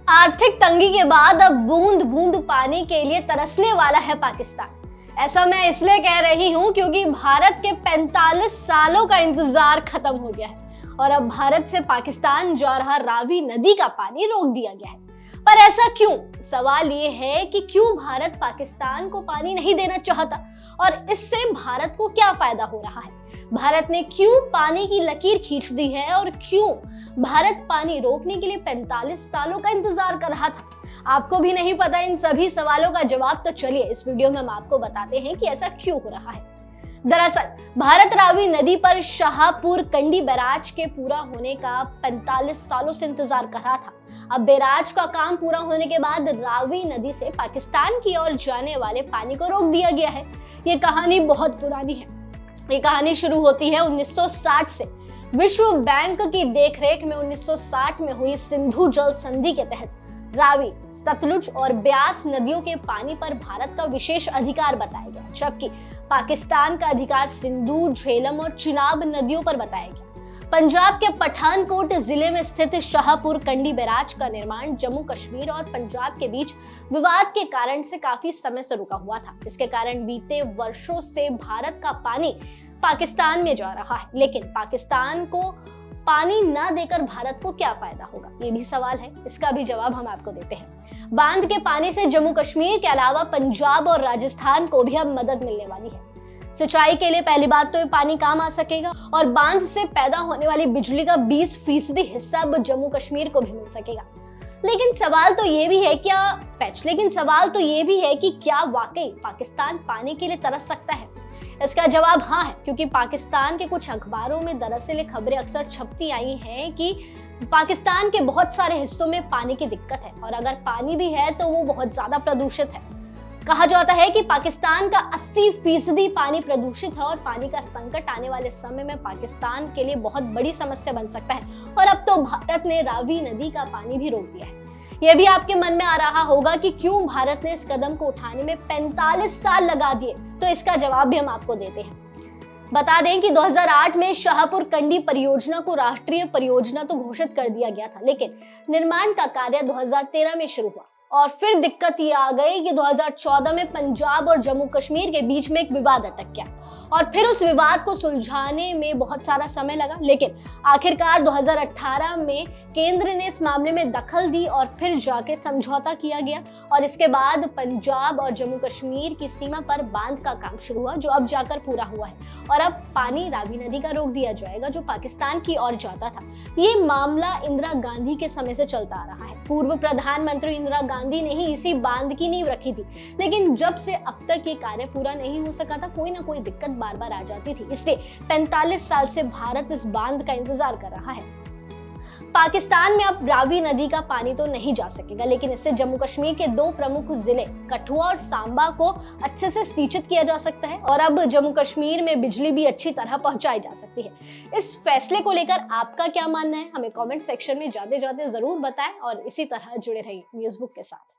आर्थिक तंगी के बाद अब बूंद बूंद पानी के लिए तरसने वाला है पाकिस्तान। ऐसा मैं इसलिए कह रही हूं क्योंकि भारत के 45 सालों का इंतजार खत्म हो गया है और अब भारत से पाकिस्तान जा रहा रावी नदी का पानी रोक दिया गया है। पर ऐसा क्यों? सवाल ये है कि क्यों भारत पाकिस्तान को पानी नहीं देना चाहता और इससे भारत को क्या फायदा हो रहा है? भारत ने क्यों पानी की लकीर खींच दी है और क्यों भारत पानी रोकने के लिए 45 सालों का इंतजार कर रहा था? आपको भी नहीं पता इन सभी सवालों का जवाब? तो चलिए इस वीडियो में हम आपको बताते हैं कि ऐसा क्यों हो रहा है। दरअसल भारत रावी नदी पर शाहपुर कंडी बैराज के पूरा होने का 45 सालों से इंतजार कर रहा था। अब बैराज का काम पूरा होने के बाद रावी नदी से पाकिस्तान की ओर जाने वाले पानी को रोक दिया गया है। ये कहानी बहुत पुरानी है। ये कहानी शुरू होती है 1960 से। विश्व बैंक की देखरेख में 1960 में हुई सिंधु जल संधि के तहत रावी, सतलुज और ब्यास नदियों के पानी पर भारत का विशेष अधिकार बताया गया, जबकि पाकिस्तान का अधिकार सिंधु, झेलम और चिनाब नदियों पर बताया गया। पंजाब के पठानकोट जिले में स्थित शाहपुर कंडी बैराज का निर्माण जम्मू कश्मीर और पंजाब के बीच विवाद के कारण से काफी समय से रुका हुआ था। इसके कारण बीते वर्षों से भारत का पानी पाकिस्तान में जा रहा है, लेकिन पाकिस्तान को पानी न देकर भारत को क्या फायदा होगा, ये भी सवाल है। इसका भी जवाब हम आपको देते हैं। बांध के पानी से जम्मू कश्मीर के अलावा पंजाब और राजस्थान को भी अब मदद मिलने वाली है। सिंचाई के लिए पहली बात तो ये पानी काम आ सकेगा और बांध से पैदा होने वाली बिजली का 20% हिस्सा अब जम्मू कश्मीर को भी मिल सकेगा। लेकिन सवाल तो ये भी है कि क्या वाकई पाकिस्तान पानी के लिए तरस सकता है? इसका जवाब हाँ है, क्योंकि पाकिस्तान के कुछ अखबारों में दरअसल खबरें अक्सर छपती आई हैं कि पाकिस्तान के बहुत सारे हिस्सों में पानी की दिक्कत है और अगर पानी भी है तो वो बहुत ज्यादा प्रदूषित है। कहा जाता है कि पाकिस्तान का 80% पानी प्रदूषित है और पानी का संकट आने वाले समय में पाकिस्तान के लिए बहुत बड़ी समस्या बन सकता है। और अब तो भारत ने रावी नदी का पानी भी रोक दिया है। यह भी आपके मन में आ रहा होगा कि क्यों भारत ने इस कदम को उठाने में 45 साल लगा दिए, तो इसका जवाब भी हम आपको देते हैं। बता दें कि 2008 में शाहपुर कंडी परियोजना को राष्ट्रीय परियोजना तो घोषित कर दिया गया था, लेकिन निर्माण का कार्य 2013 में शुरू हुआ और फिर दिक्कत ये आ गई कि 2014 में पंजाब और जम्मू कश्मीर के बीच में एक विवाद अटक गया और फिर उस विवाद को सुलझाने में बहुत सारा समय लगा। लेकिन आखिरकार 2018 में केंद्र ने इस मामले में दखल दी और फिर जाके समझौता किया गया और इसके बाद पंजाब और जम्मू कश्मीर की सीमा पर बांध का काम शुरू हुआ, जो अब जाकर पूरा हुआ है और अब पानी रावी नदी का रोक दिया जाएगा जो पाकिस्तान की ओर जाता था। ये मामला इंदिरा गांधी के समय से चलता आ रहा है। पूर्व प्रधानमंत्री इंदिरा गांधी ने ही इसी बांध की नींव रखी थी, लेकिन जब से अब तक ये कार्य पूरा नहीं हो सका था, कोई ना कोई दिक्कत बार बार आ जाती थी। इसलिए 45 साल से भारत इस बांध का इंतजार कर रहा है। पाकिस्तान में अब रावी नदी का पानी तो नहीं जा सकेगा, लेकिन इससे जम्मू कश्मीर के 2 प्रमुख जिले कठुआ और सांबा को अच्छे से सिंचित किया जा सकता है और अब जम्मू कश्मीर में बिजली भी अच्छी तरह पहुंचाई जा सकती है। इस फैसले को लेकर आपका क्या मानना है? हमें कमेंट सेक्शन में जाते जाते जरूर बताएं और इसी तरह जुड़े रहिए न्यूज़बुक के साथ।